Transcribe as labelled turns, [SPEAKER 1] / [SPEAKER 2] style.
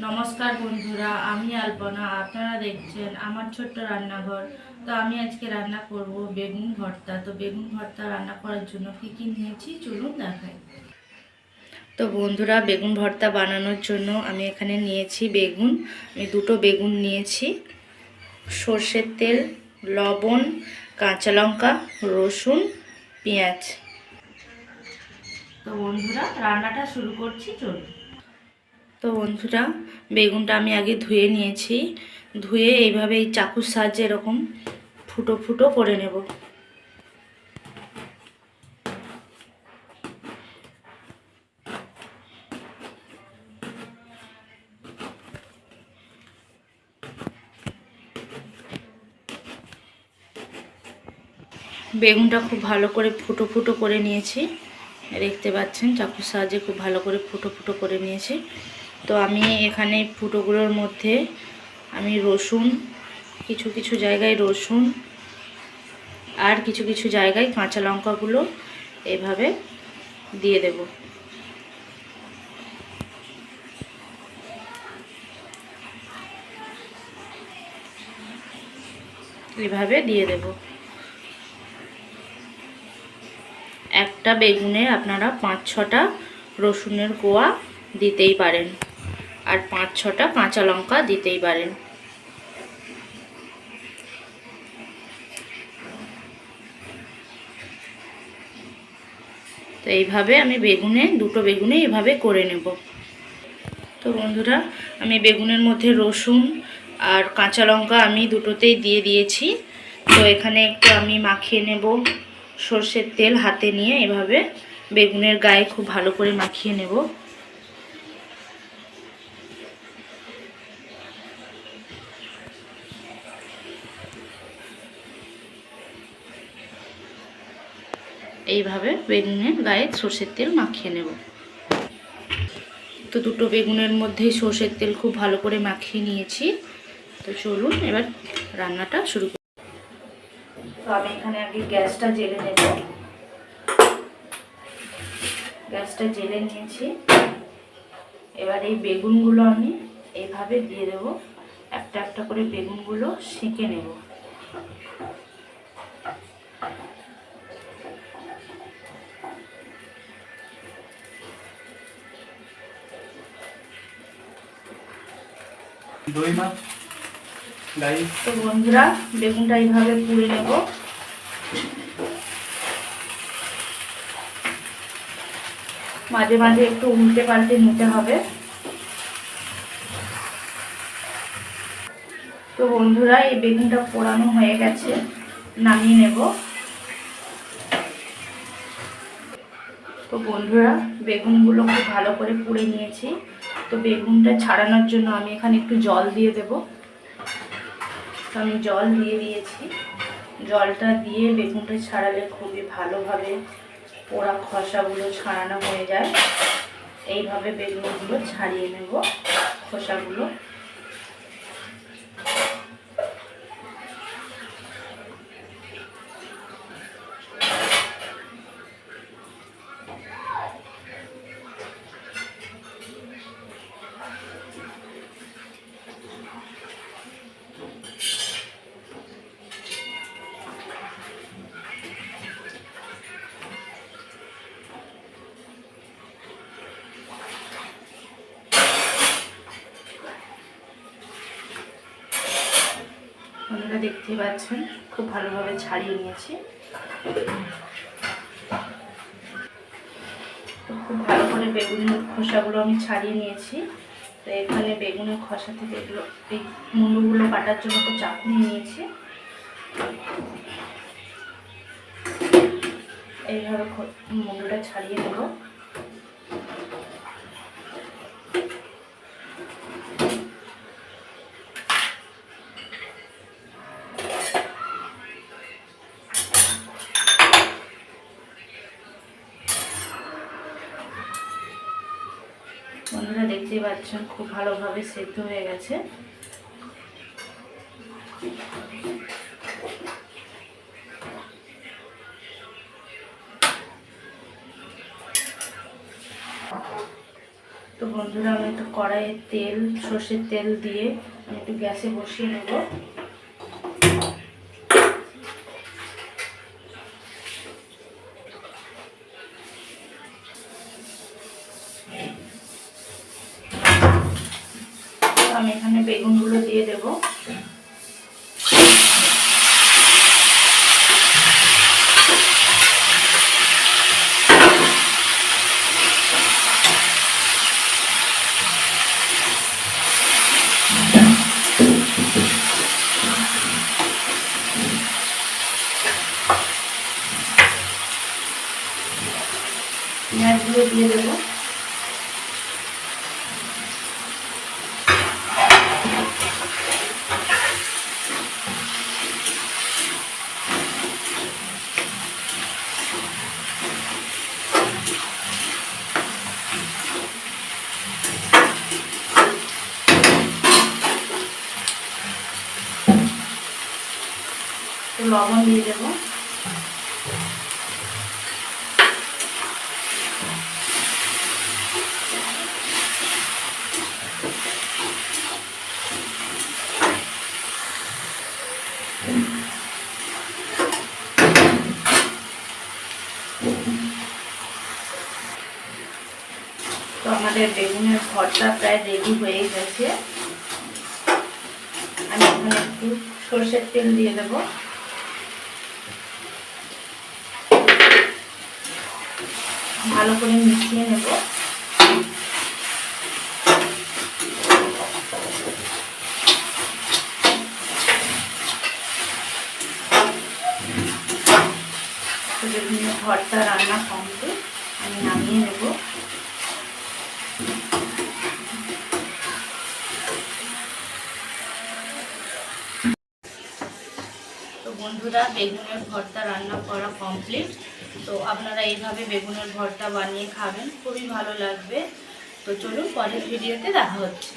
[SPEAKER 1] নমস্কার বন্ধুরা, আমি আলপনা। আপনারা দেখছেন আমার ছোট্ট রান্নাঘর। তো আমি আজকে রান্না করব বেগুন ভর্তা। তো বেগুন ভর্তা রান্না করার জন্য কি কি নিয়েছি চলুন দেখাই। তো বন্ধুরা, বেগুন ভর্তা বানানোর জন্য আমি এখানে নিয়েছি বেগুন। আমি দুটো বেগুন নিয়েছি, সর্ষের তেল, লবণ, কাঁচা লঙ্কা, রসুন, পেঁয়াজ। তো বন্ধুরা, রান্নাটা শুরু করছি, চলুন। তো বন্ধুরা, বেগুনটা আমি আগে ধুয়ে নিয়েছি। ধুয়ে এইভাবে এই চাকুর সাহায্যে এরকম ফুটো ফুটো করে নেব। বেগুনটা খুব ভালো করে ফুটো ফুটো করে নিয়েছি, দেখতে পাচ্ছেন চাকুর সাহায্যে খুব ভালো করে ফুটো ফুটো করে নিয়েছি। তো আমি এখানে ফুটোগুলোর মধ্যে আমি রসুন, কিছু কিছু জায়গায় রসুন আর কিছু কিছু জায়গায় কাঁচা লঙ্কাগুলো এভাবে দিয়ে দেব। এভাবে দিয়ে দেব। একটা বেগুনে আপনারা 5-6টা রসুনের কোয়া দিতেই পারেন, আর 5-6টা কাঁচা লঙ্কা দিতেই পারেন। তো এইভাবে আমি দুটো বেগুনে এভাবে করে নেব। তো বন্ধুরা, আমি বেগুনের মধ্যে রসুন আর কাঁচা লঙ্কা আমি দুটোতেই দিয়ে দিয়েছি। তো এখানে একটু আমি মাখিয়ে নেব সর্ষের তেল হাতে নিয়ে, এভাবে বেগুনের গায়ে খুব ভালো করে মাখিয়ে নেব। এইভাবে বেগুনের গায়ে সর্ষের তেল মাখিয়ে নেব। তো দুটো বেগুনের মধ্যে সর্ষের তেল খুব ভালো করে মাখিয়ে নিয়েছি। তো চলুন এবার রান্নাটা শুরু করি। তো আমি এখানে আগে গ্যাসটা জ্বেলে নেব। গ্যাসটা জ্বেলে নিয়েছি। এবার এই বেগুনগুলো আমি এইভাবে দিয়ে দেব। একটা একটা করে বেগুনগুলো সেঁকে নেব। তো বন্ধুরা, বেগুনটা এইভাবে পুড়ে নেব। মাঝে মাঝে একটু উল্টে পাল্টে নিতে হবে। তো বন্ধুরা, এই বেগুনটা পোড়ানো হয়ে গেছে, নামিয়ে নেব। তো বন্ধুরা, বেগুনগুলো খুব ভালো করে পুড়ে নিয়েছি। তো বেগুনটা ছাড়ানোর জন্য আমি এখানে একটু জল দিয়ে দেব। তো আমি জল দিয়ে দিয়েছি। জলটা দিয়ে বেগুনটা ছাড়ালে খুবই ভালোভাবে পোড়া খোসাগুলো ছাড়ানো হয়ে যায়। এইভাবে বেগুনগুলো ছাড়িয়ে নেব, খোসাগুলো। আপনারা দেখতে পাচ্ছেন খুব ভালোভাবে ছাড়িয়ে নিয়েছি। তো খুব ভালো করে বেগুনের খোসাগুলো আমি ছাড়িয়ে নিয়েছি। তো এখানে বেগুনের খোসা থেকে এগুলো এই মুন্ডুগুলো কাটার জন্য তো চাকু নিয়েছি। এইভাবে মুন্ডুটা ছাড়িয়ে নেব। বন্ধুরা, দেখতেই পাচ্ছেন খুব ভালোভাবে সেদ্ধ হয়ে গেছে। তো তো বন্ধুরা আমি একটু কড়াইয়ে তেল, সর্ষের তেল দিয়ে আমি একটু গ্যাসে বসিয়ে নেব। আমি এখানে বেগুনগুলো দিয়ে দেব। পেঁয়াজগুলো দিয়ে দেবো। লবণ দিয়ে দেবো। তো আমাদের বেগুনের ভর্তা প্রায় রেডি হয়ে গেছে। আমি এখানে একটু সরষের তেল দিয়ে দেবো। ভালো করে মিশিয়ে নেব। বেগুনের ভর্তা রান্না কমপ্লিট, আমি নামিয়ে নেব। তো বন্ধুরা বেগুনের ভর্তা রান্না করা কমপ্লিট। তো আপনারা এইভাবে বেগুনের ভর্তা বানিয়ে খাবেন, খুবই ভালো লাগবে। তো চলুন পরের ভিডিওতে দেখা হচ্ছে।